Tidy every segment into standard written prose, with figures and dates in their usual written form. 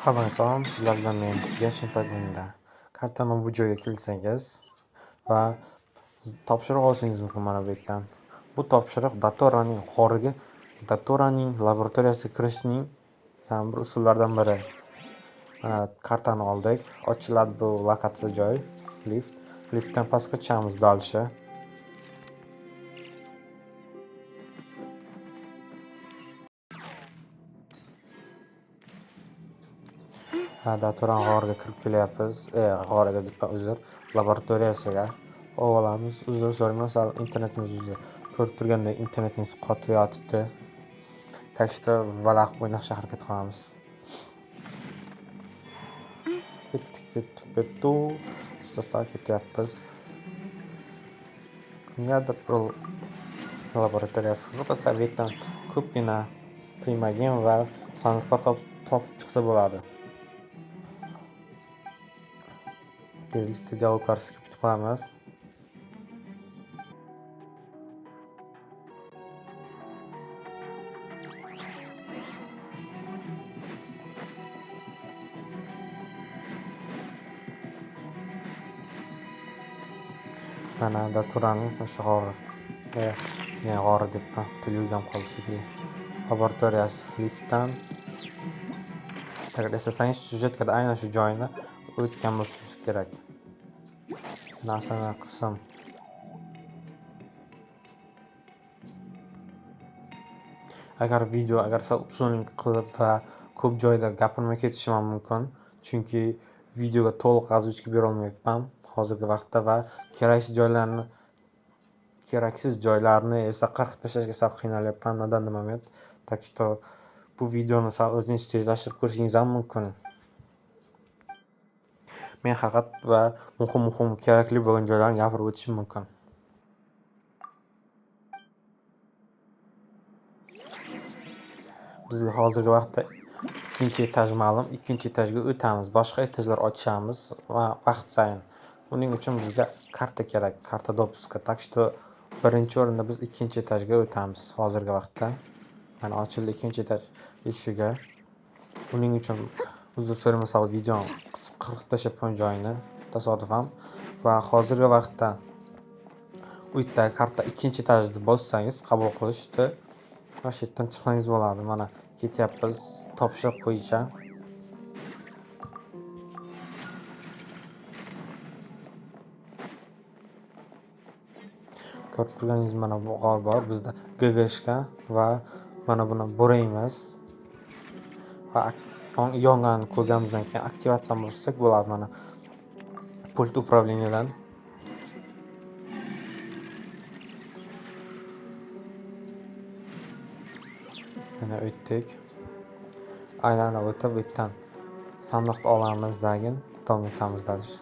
Alayhissalom, sizlar bilan men Yashin Pagunda. Kartani bu joyga kelsangiz va topshiriq olishingiz mumkin mana bu yerdan. Bu topshiriq Datoraning laboratoriyasiga kirishning bir usullaridan biri. Mana kartani oldik. Ochiladi bu lokatsiya joy, lift. Liftdan pastga tushamiz dalishi. Datoran g'orga kirib kelyapmiz. G'origa deb uzr, laboratoriyasiga. Olamiz. Uzr so'rayman, sal internetimiz uzr. Ko'rib turgandek internetingiz qotib yotibdi. Takshda valaq o'ynashga harakat qilamiz. Ketdik. Ustoz ketyapmiz. Kimgadir bir laboratoriyasi qiziqsa, bu yerdan ko'pgina primagen va sandiqlar topib chiqsa bo'ladi. Tezlikda javoblar skript qilamiz. Mana Datoraning o'sha g'ori. G'ori deb til yurgan qolishdi. Laboratoriyasi liftdan. Agar eslasangiz, syujetkada aynan shu joyni o'tgan bo'lishi kerak. Narsani qism. Agar sal uzun qilib va ko'p joyda gapirmay ketishim mumkin, chunki videoga to'liq yozuvchi bera olmayapman hozirgi vaqtda va keraksiz joylarni esa qirqib tashlashga sal qiynalyapman nadan moment. Так что bu videoni sal o'zingiz tezlashtirib ko'rishingiz ham mumkin. Men haqiqat va muhim kerakli bo'lgan joylarni gapirib o'tishim mumkin. Bizga hozirgi vaqtda ikkinchi etaj ma'lum, ikkinchi etajga o'tamiz. Boshqa etajlar ochamiz va vaqt sayin. Uning uchun bizga karta kerak, karta dopuska. Так что birinchi o'rinda biz ikkinchi etajga o'tamiz hozirgi vaqtda. Mana ochildi ikkinchi etaj eshigi. Uning uchun uzr so'rayman, sal video qirqib tashlab joyini tasodifan va hozirgi vaqtda u yerda karta ikkinchi etajni bossangiz qabul qilishdi. Va shu yerdan chiqsangiz bo'ladi. Mana ketyapmiz topshiriq bo'yicha. Ko'rib turganingiz mana bu g'or bor. Bizda GGshka va mana buni bo'raymiz. Va yongan ko'rganimizdan keyin aktivatsiya qilsak bo'ladi mana. Pult upravleniyadan. Mana o'tdik. Aylanib o'tib, bu yerdan sandiqni olamiz, dagin davom etamiz dalish.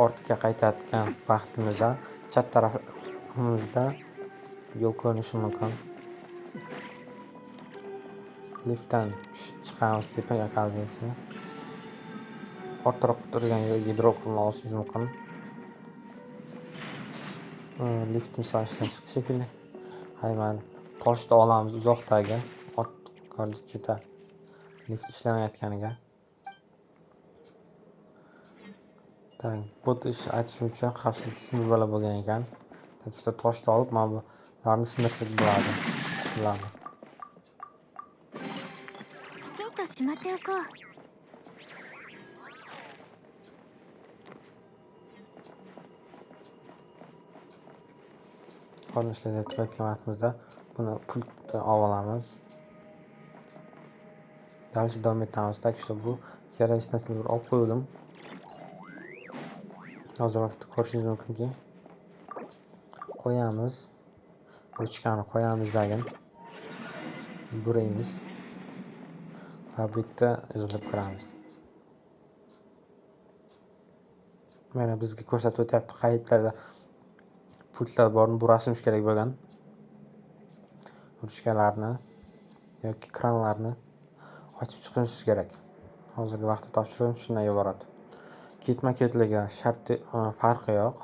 Ortga qaytayotgan vaqtimizda chap tarafimizda yo'l ko'rinishi mumkin. Liftdan chiqamiz tepaga qaziysi. Ortroq turgan gidrokolni olishingiz mumkin. Lift misol ishlashdi shekilli. Hayman toshni olamiz uzoqdagi ortga lift ishlamayotganiga. Bu ish aytishim uchun xavfsizlik simboli bo'lgan ekan. Takshda toshni olib, mana bularni sindirsak bo'ladi. Qo'lishlarda turgan vaqtimizda buni pultdan olamiz. Dalish davom etamiz. Takshda bu kerakli narsalarni olib qo'ydim. Hozir vaqtda ko'rishingiz mumkinki, qo'yamiz. Ruchkani qo'yamizdagin. Buraymiz. Va bu yerda izlab kiramiz. Mana bizga ko'rsatib o'tyapti qayerlarda pultlar borni burashimiz kerak bo'lgan. Ruchkalarni yoki kranlarni ochib chiqarish kerak. Hozirgi vaqtda topshirib shundan iborat. Ketma-ketligi farqi yo'q.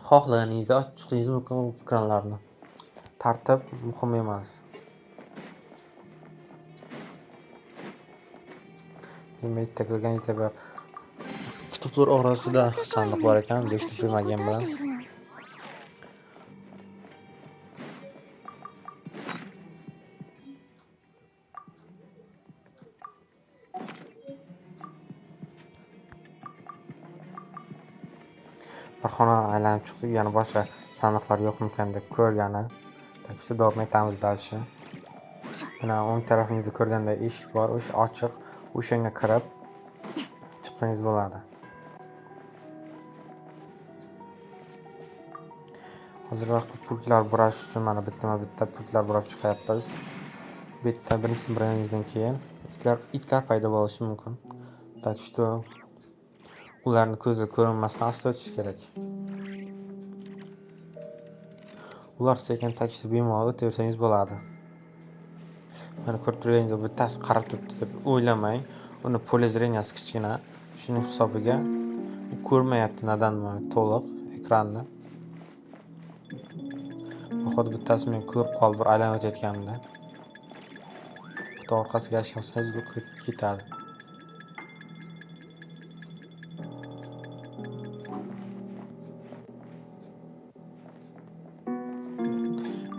xohlaganingizda ochib chiqishingiz mumkin ekranlarni. Tartib muhim emas. Bitta ko'rganingizdek bir kutublar orasida sandiq bor ekan, 5 ta bilmagan bilan. Bir xonani aylanib chiqdik, yana boshqa sandiqlar yo'qmikan deb ko'rgani. Так что davom etamiz dальше. Mana o'ng tarafingizda ko'rganda eshik bor, o'sha ochiq. O'shanga kirib chiqsangiz bo'ladi. Hozir vaqtda pultlar burash uchun mana bitta pultlar burab chiqyapmiz. Bitta birinchi burganingizdan keyin itlar paydo bo'lishi mumkin. Так что ularni ko'zga ko'rinmasdan asta o'tish kerak. Ular sekin takishda bemalol o'taversangiz bo'ladi. Mana ko'rib turganingizdek bittasi qarab turibdi deb o'ylamang. Uni polе зренияsi kichkina. Shuning hisobiga u ko'rmayapti nadanmi to'liq ekranni. Xuddi bittasi men ko'rib qoldi bir aylanib o'tayotganimda. Bitta orqasiga yashasangiz u ketadi.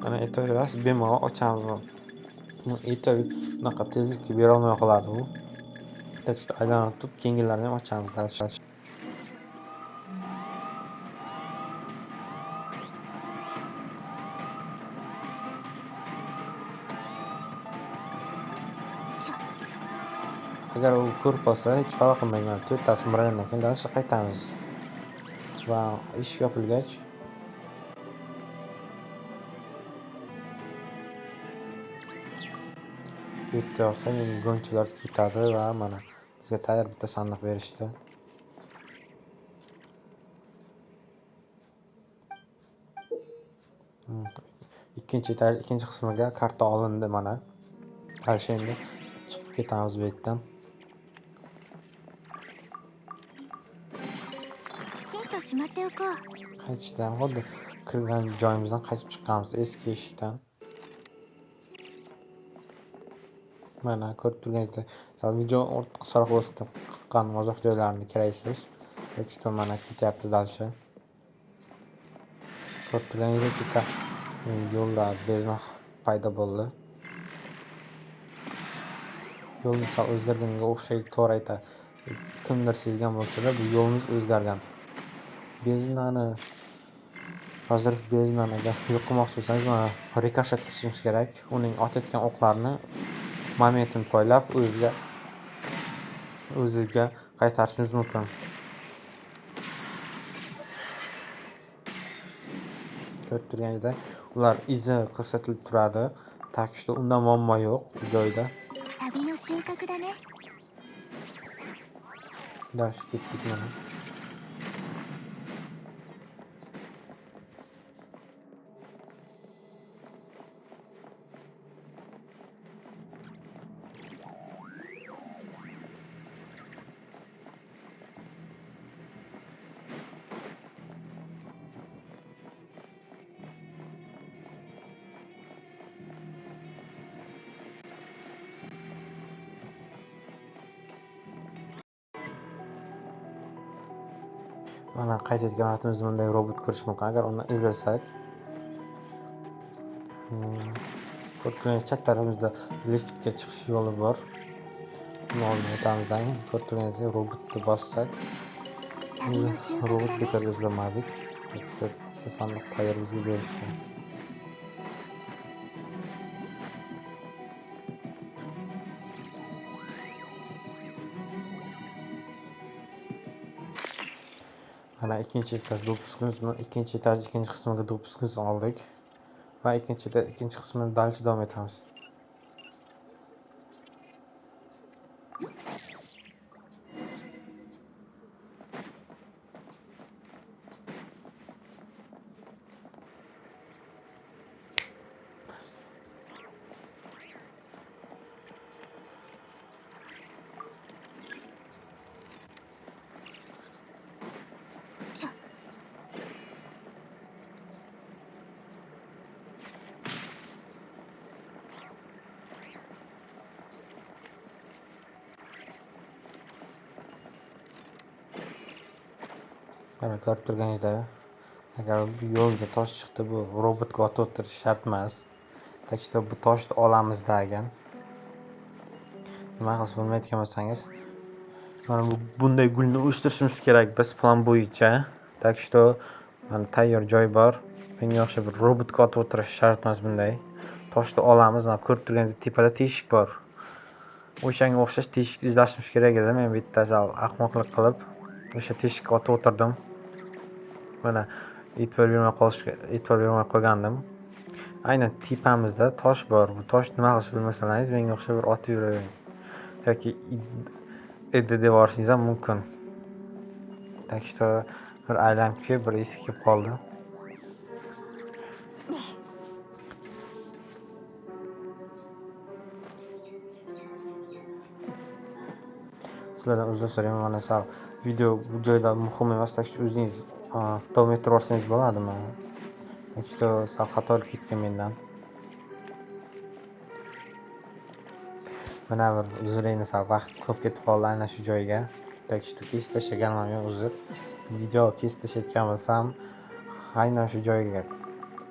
Mana aytaverasiz bemalol ochamiz. Unaqa tezlikka bera olmay qoladi u. Так что aylanib turib keyingilarni ham ochamiz dальше. Agar u ko'rib qolsa hech farq qilmaydi. 4 tasini buragandan keyin dальше qaytamiz. Va eshik yopilgach bu yerda yoqsa go'ngchilar ketadi va mana bizga tayyor bitta sandiq berishdi. Ikkinchi qismiga karta olindi mana. Dальше endi chiqib ketamiz bu yerdan. Qaytishdan xuddi kirgan joyimizdan qaytib chiqqanmiz eski eshikdan. Mana ko'rib turganingizdek, video qisqaroq bo'lsin deb qilgan uzoq joylarni kelaysiz. Так что mana ketyapti dальше. Ko'rib turganingizdek bitta yo'lda bezna paydo bo'ldi. Yo'l misol o'zgarganga o'xshaydi, to'g'ri aytadi. Kimdir sezgan bo'lsa-da, bu yo'limiz o'zgargan. Beznani hozir beznani agar yo'q qilmoqchi bo'lsangiz, mana rikoshet qilishimiz kerak. Uning otayotgan o'qlarni momentini poylab o'ziga qaytarishimiz mumkin. Ko'rib turganingizdek, ular izi ko'rsatilib turadi. Так что unda muammo yo'q bu joyda. Dальше ketdik mana. Mana qayd etgan vaqtimizda bunday robot ko'rish mumkin. Agar uni izlasak, chap tarafimizda liftga chiqish yo'li bor. Uni olib o'tamizdan ko'rib turganingizdek robotni bossak, robot bekorga izlamadik. Ikkita sandiq tayyor bizga berishdi. Mana ikkinchi qismiga dopuskimizni oldik va ikkinchi qismini dальше davom etamiz. Mana ko'rib turganingizdek, agar bu yo'lga tosh chiqdi, bu robotga otib o'tirish shart emas. Так что bu toshni olamizda agar nima qilsa bo'lmaydigan bo'lsangiz, mana bunday gulni o'stirishimiz kerak biz plan bo'yicha. Так что mana tayyor joy bor. Menga o'xshab bir robotga otib o'tirish shart emas bunday. Toshni olamiz, mana ko'rib turganingizdek tepada teshik bor. O'shanga o'xshash teshikni izlashimiz kerak edi. Men bittasi ahmoqlik qilib o'sha teshikka otib o'tirdim. Mana e'tibor bermay qo'ygandim. Aynan tepamizda tosh bor. Bu tosh nima qilish bilmasangiz, menga o'xshab bir otib yuravering. Yoki iddi deb yuborishingiz ham mumkin. Так что bir aylanib kelib, bir esi kelib qoldi. Sizlardan uzr so'rayman, mana sal video bu joyda muhim emas, так что o'zingiz davom ettirib bo'ladimi? Так что sal xatolik ketgan mendan. Mana bir uzrlayni sal vaqt ko'p ketib qoldi aynan shu joyga. Так что kesib tashlaganimga uzr. Video kesib tashlayotgan bo'lsam, aynan shu joyga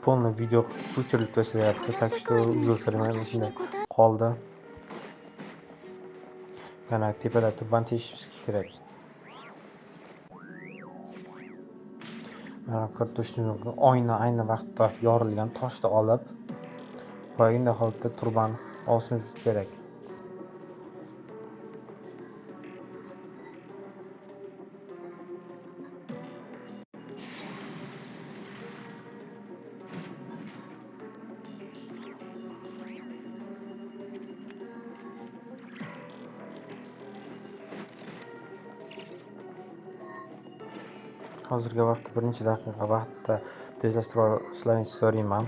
полный video ko'chirib tashlayapti. Так что uzr so'rayman, shunday qoldi. Mana tepada turban teshishimiz kerak. Mana ko'rib turishingiz mumkin. Oyna ayni vaqtda yorilgan toshni olib, bunday holatda turban olishimiz kerak. Hozirgi vaqtda bir necha daqiqa vaqtda tezlashtirib olishlaringizni so'rayman.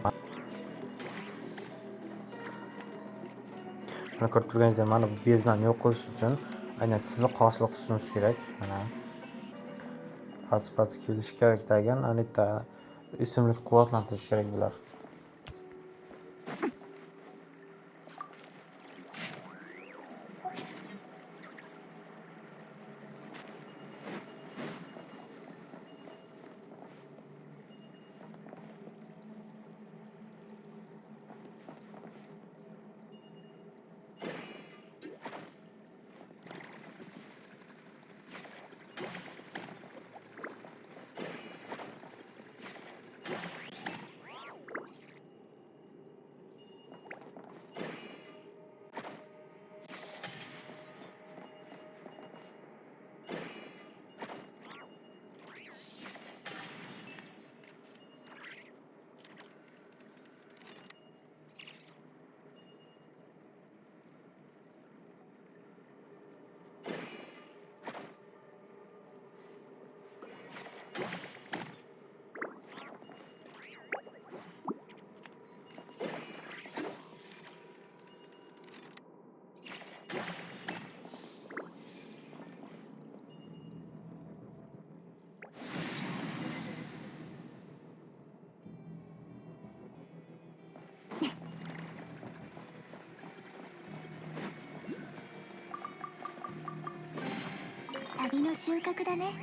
Mana ko'rib turganingizdek, mana bu bezni yo'q qilish uchun aynan chiziq hosil qilishimiz kerak. Mana pats kelishi kerak degan, anita o'simlik quvvatlantirish kerak bular.旅の収穫だね。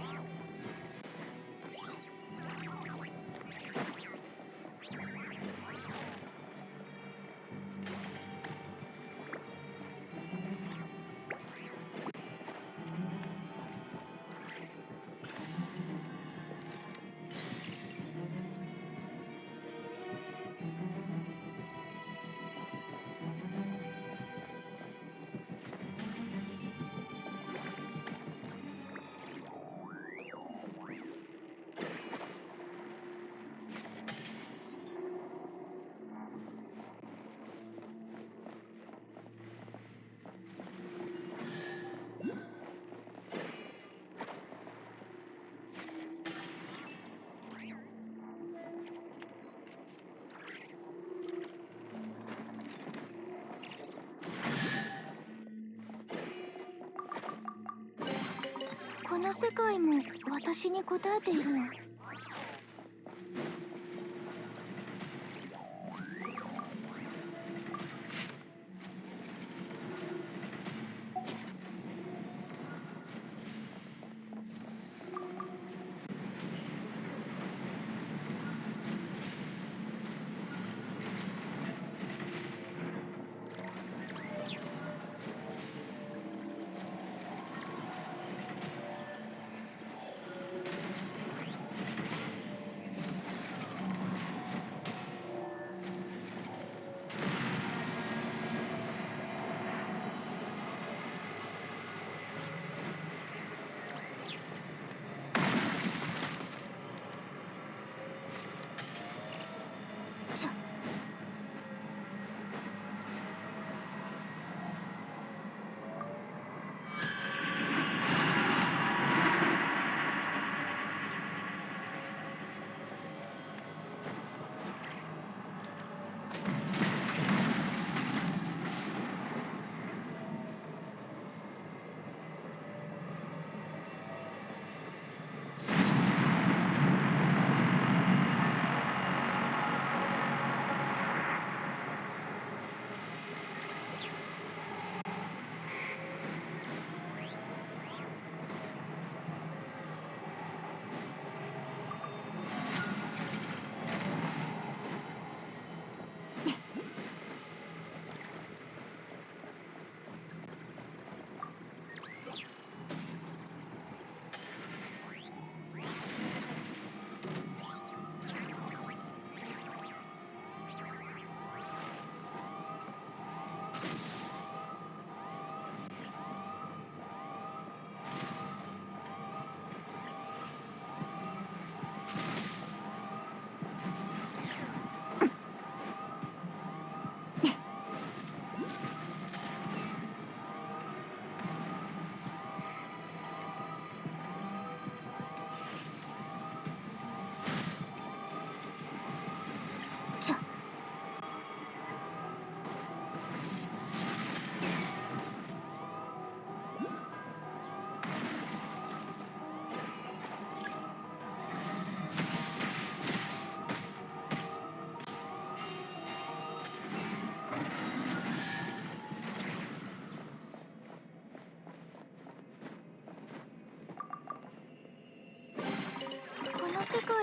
この世界も私に答えているの。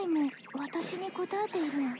界も私に答えているの。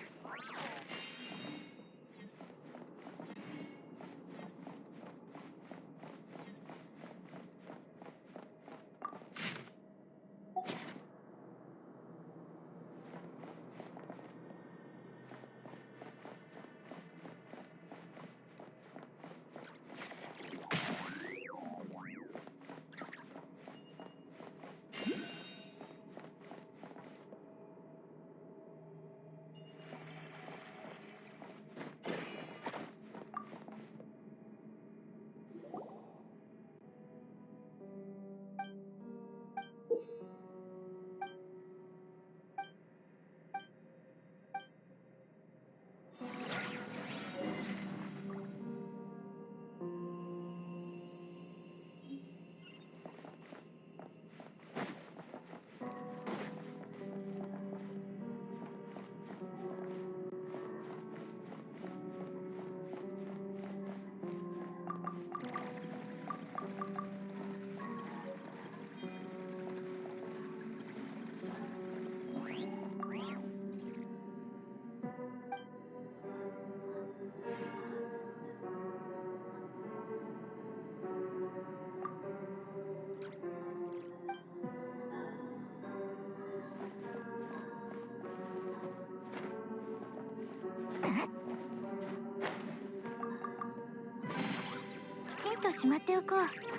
きちんとしまっておこう。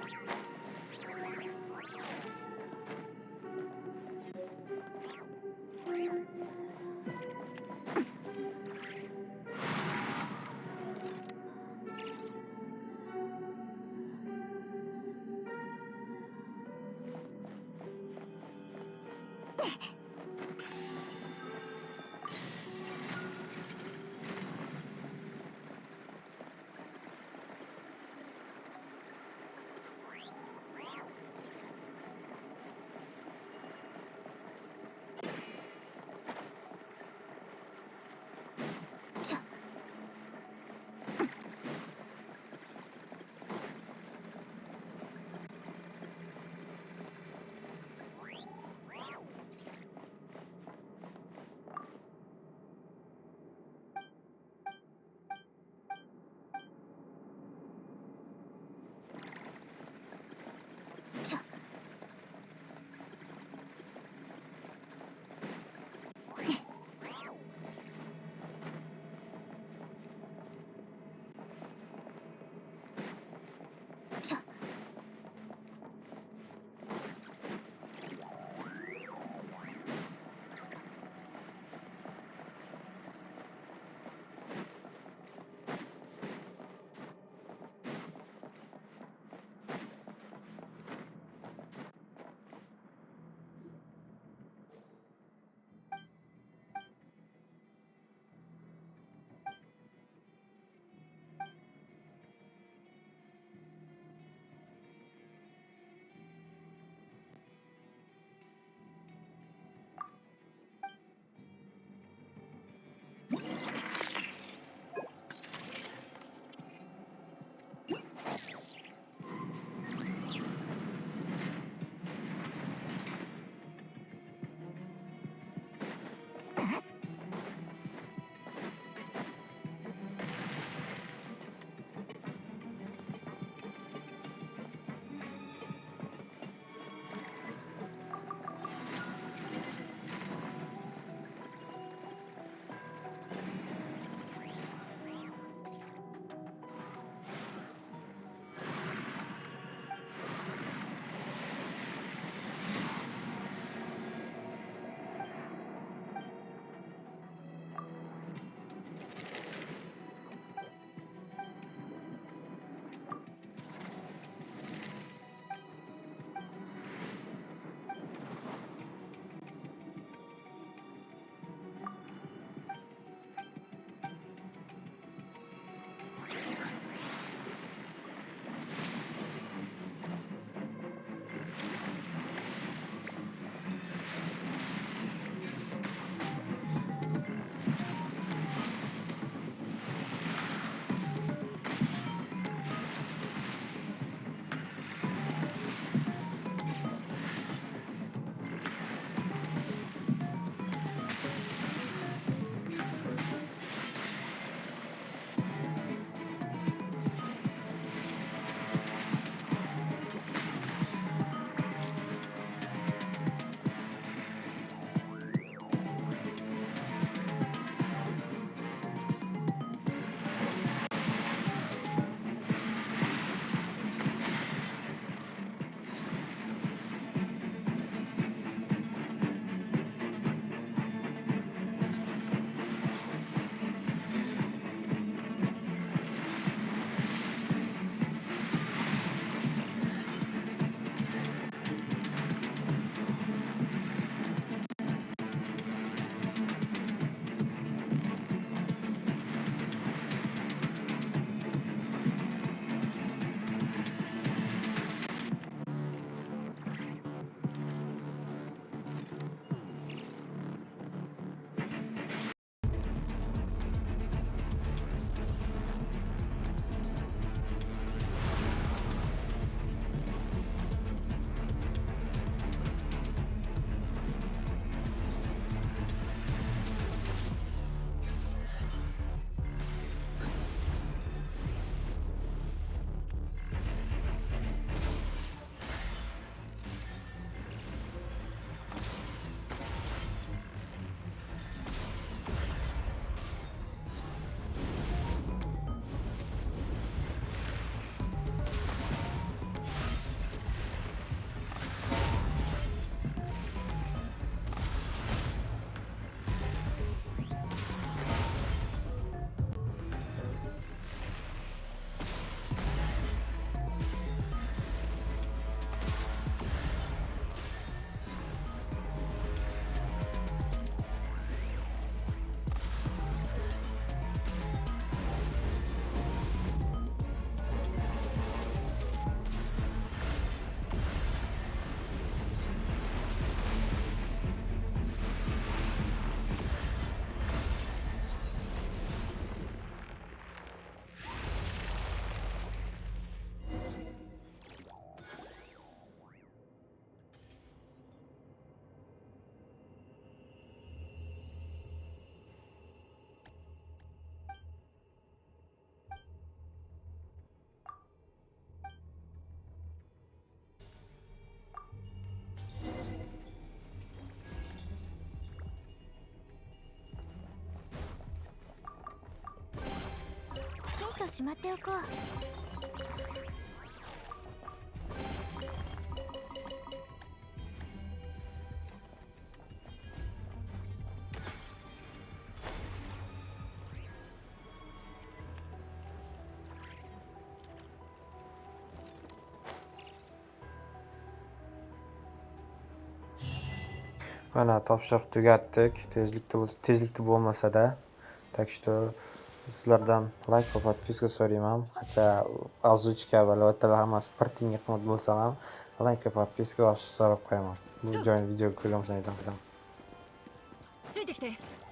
しょ。しまっておこう。Mana topshiriq tugatdik. Tezlikda bo'lmasa-da. Так что sizlardan like va подписка so'rayman. Hatto ozuchka va lotalar hammasi bir tiyinga qimmat bo'lsa ham like va подписка so'rab qo'yaman. Bu joyni video ko'rgan uchun aytaman. ついてきて。